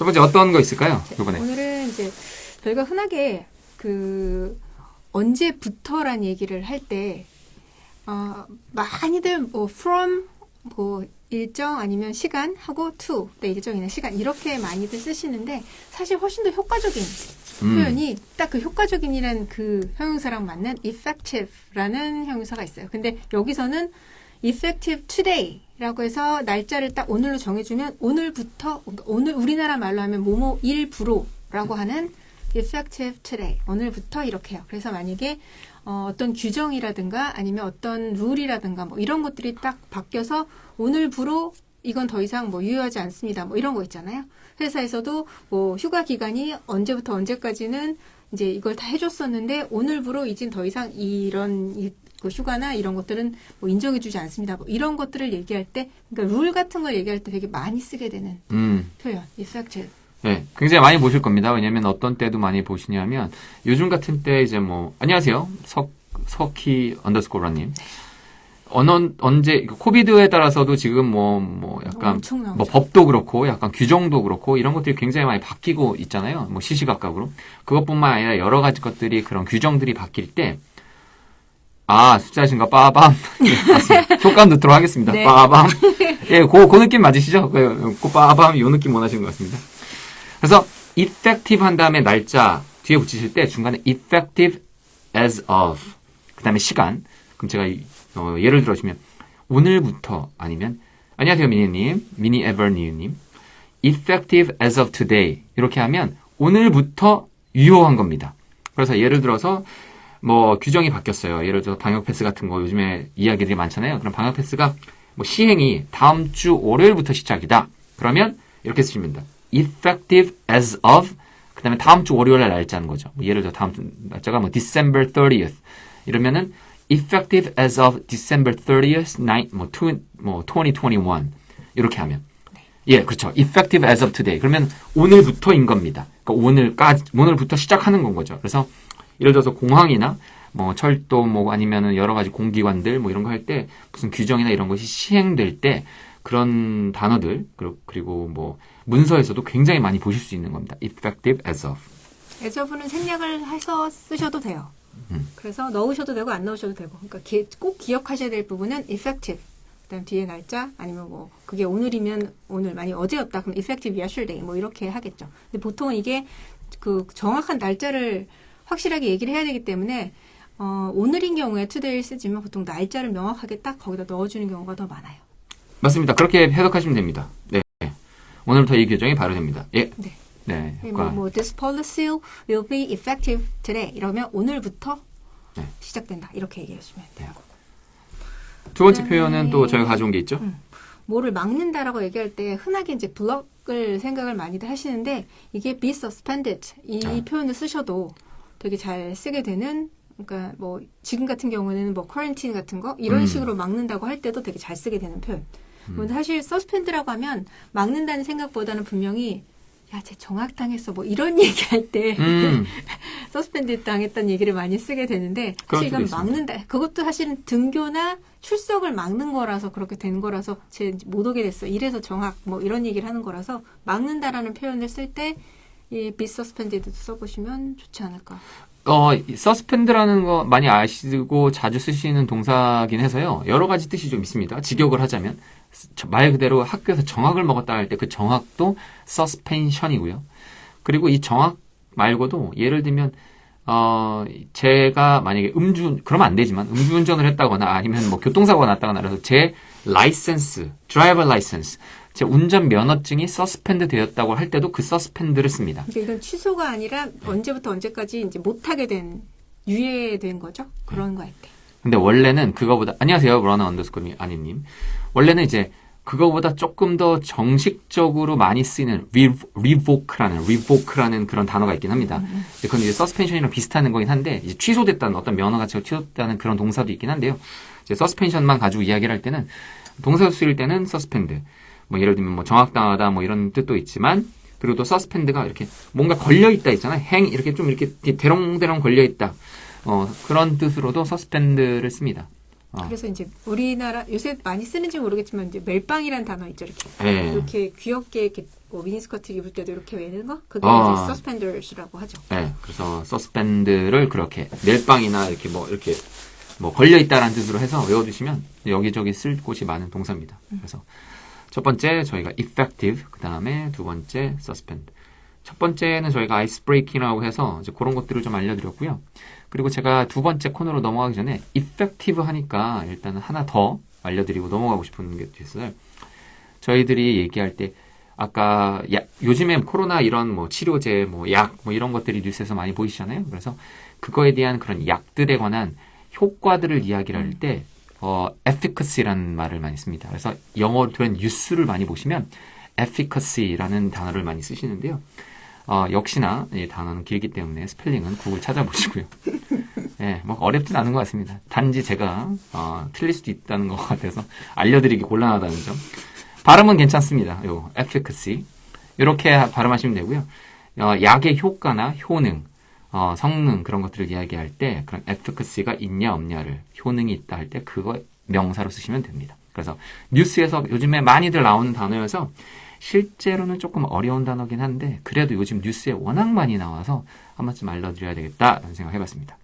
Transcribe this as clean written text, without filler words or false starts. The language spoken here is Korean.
첫 번째 어떤 거 있을까요? 이번에. 오늘은 이제 저희가 흔하게 언제부터란 얘기를 할 때, 많이들 from, 일정 아니면 시간 하고 to, 일정이나 시간 이렇게 많이들 쓰시는데 사실 훨씬 더 효과적인 표현이 딱 그 효과적인이란 그 형용사랑 맞는 effective라는 형용사가 있어요. 근데 여기서는 effective today라고 해서 날짜를 딱 오늘로 정해주면 오늘부터, 오늘 우리나라 말로 하면 뭐뭐 일부로라고 하는 effective today. 오늘부터 이렇게 해요. 그래서 만약에 어떤 규정이라든가 아니면 어떤 룰이라든가 뭐 이런 것들이 딱 바뀌어서 오늘부로 이건 더 이상 유효하지 않습니다. 뭐 이런 거 있잖아요. 회사에서도 휴가 기간이 언제부터 언제까지는 이제 이걸 다 해줬었는데 오늘부로 이젠 더 이상 이런 휴가나 이런 것들은 인정해주지 않습니다. 이런 것들을 얘기할 때, 그러니까 룰 같은 걸 얘기할 때 되게 많이 쓰게 되는 표현, effective. 네, 굉장히 많이 보실 겁니다. 왜냐면 어떤 때도 많이 보시냐면 요즘 같은 때 이제 안녕하세요. 석희 _라님. 언제 코비드에 따라서도 지금 약간 법도 그렇고 약간 규정도 그렇고 이런 것들이 굉장히 많이 바뀌고 있잖아요. 시시각각으로. 그것뿐만 아니라 여러 가지 것들이 그런 규정들이 바뀔 때 숫자신가 빠밤. 예, 맞습니다. 효과음 넣도록 하겠습니다. 네. 빠밤. 예, 그 느낌 맞으시죠? 그 빠밤 요 느낌 원하시는 것 같습니다. 그래서 effective 한 다음에 날짜 뒤에 붙이실 때 중간에 effective as of 그 다음에 시간. 그럼 제가 예를 들어주면 오늘부터 아니면 안녕하세요 미니님, 미니에버니님 effective as of today 이렇게 하면 오늘부터 유효한 겁니다. 그래서 예를 들어서 규정이 바뀌었어요. 예를 들어서 방역 패스 같은 거 요즘에 이야기들이 많잖아요. 그럼 방역 패스가 시행이 다음 주 월요일부터 시작이다. 그러면 이렇게 쓰시면 됩니다. effective as of 그 다음에 다음 주 월요일 날 날짜는 거죠. 예를 들어 다음 주 날짜가 December 30th 이러면은 effective as of December 30th, 2021 이렇게 하면 예, 그렇죠. effective as of today 그러면 오늘부터인 겁니다. 그러니까 오늘부터 시작하는 건 거죠. 그래서 예를 들어서 공항이나 철도 아니면은 여러 가지 공기관들 이런 거 할 때 무슨 규정이나 이런 것이 시행될 때 그런 단어들 그리고 문서에서도 굉장히 많이 보실 수 있는 겁니다. effective as of. as of는 생략을 해서 쓰셔도 돼요. 그래서 넣으셔도 되고 안 넣으셔도 되고. 그러니까 꼭 기억하셔야 될 부분은 effective. 그다음 뒤에 날짜 아니면 그게 오늘이면 오늘 만약 어제였다 그럼 effective yesterday 이렇게 하겠죠. 근데 보통은 이게 그 정확한 날짜를 확실하게 얘기를 해야 되기 때문에 오늘인 경우에 today를 쓰지만 보통 날짜를 명확하게 딱 거기다 넣어주는 경우가 더 많아요. 맞습니다. 그렇게 해석하시면 됩니다. 네. 오늘부터 이 규정이 발효됩니다. 예. 네. 네. This policy will be effective today. 이러면 오늘부터 네. 시작된다. 이렇게 얘기하시면 돼요. 두 번째 표현은 또 저희가 가져온 게 있죠. 뭐를 막는다라고 얘기할 때 흔하게 이제 블럭을 생각을 많이들 하시는데 이게 be suspended 이 표현을 쓰셔도 되게 잘 쓰게 되는 그러니까 지금 같은 경우는 quarantine 같은 거 이런 식으로 막는다고 할 때도 되게 잘 쓰게 되는 표현. 사실 suspend라고 하면 막는다는 생각보다는 분명히 쟤 정확당했어 이런 얘기할 때 서스펜드 당했다는 얘기를 많이 쓰게 되는데 사실 이건 막는다. 그것도 사실은 등교나 출석을 막는 거라서 그렇게 된 거라서 쟤 못 오게 됐어. 이래서 정확 이런 얘기를 하는 거라서 막는다라는 표현을 쓸 때 이 be suspended도 써보시면 좋지 않을까. suspend라는 거 많이 아시고 자주 쓰시는 동사긴 해서요. 여러 가지 뜻이 좀 있습니다. 직역을 하자면 말 그대로 학교에서 정학을 먹었다 할 때 그 정학도 suspension이고요. 그리고 이 정학 말고도 예를 들면 제가 만약에 그러면 안 되지만 음주운전을 했다거나 아니면 교통사고가 났다거나 그래서 제 라이센스, 드라이버 라이센스 제 운전 면허증이 서스펜드 되었다고 할 때도 그 서스펜드를 씁니다. 그러니까 이건 취소가 아니라 언제부터 언제까지 이제 못하게 된 유예된 거죠? 그런 거 할 때. 근데 원래는 그거보다 안녕하세요, 러너 언더스코미 아니님. 원래는 이제 그거보다 조금 더 정식적으로 많이 쓰이는 revoke라는 그런 단어가 있긴 합니다. 그건 이제 suspension이랑 비슷한 거긴 한데 이제 취소됐다는 어떤 면허가 취소됐다는 그런 동사도 있긴 한데요. 이제 suspension만 가지고 이야기를 할 때는 동사로 쓰일 때는 suspend. 예를 들면 정확당하다 이런 뜻도 있지만 그리고 또 suspend가 이렇게 뭔가 걸려 있다 있잖아요. 이렇게 좀 이렇게 대롱대롱 걸려 있다. 그런 뜻으로도 suspend를 씁니다. 그래서 이제 우리나라 요새 많이 쓰는지 모르겠지만 이제 멜빵이라는 단어 있죠. 이렇게 네. 이렇게 귀엽게 이렇게 뭐 미니스커트 입을 때도 이렇게 매는 거? 그게 아. 이제 서스펜더스라고 하죠. 네, 그래서 서스펜드를 그렇게 멜빵이나 이렇게 뭐 걸려 있다라는 뜻으로 해서 외워두시면 여기저기 쓸 곳이 많은 동사입니다. 그래서 첫 번째 저희가 effective, 그 다음에 두 번째 suspend. 첫 번째는 저희가 ice breaking이라고 해서 이제 그런 것들을 좀 알려드렸고요. 그리고 제가 두 번째 코너로 넘어가기 전에 effective 하니까 일단은 하나 더 알려드리고 넘어가고 싶은 게 있어요. 저희들이 얘기할 때 아까 요즘에 코로나 이런 뭐 치료제, 뭐 약, 뭐 이런 것들이 뉴스에서 많이 보이시잖아요. 그래서 그거에 대한 그런 약들에 관한 효과들을 이야기를 할 때 efficacy라는 말을 많이 씁니다. 그래서 영어로 된 뉴스를 많이 보시면 efficacy라는 단어를 많이 쓰시는데요. 역시나 이 단어는 길기 때문에 스펠링은 구글 찾아보시고요. 예, 뭐 어렵진 않은 것 같습니다. 단지 제가 틀릴 수도 있다는 것 같아서 알려드리기 곤란하다는 점. 발음은 괜찮습니다. 요 efficacy 이렇게 발음하시면 되고요. 약의 효과나 효능, 성능 그런 것들을 이야기할 때 그런 efficacy가 있냐 없냐를 효능이 있다 할 때 그거 명사로 쓰시면 됩니다. 그래서 뉴스에서 요즘에 많이들 나오는 단어여서 실제로는 조금 어려운 단어긴 한데 그래도 요즘 뉴스에 워낙 많이 나와서 한 번쯤 알려드려야 되겠다라는 생각 해봤습니다.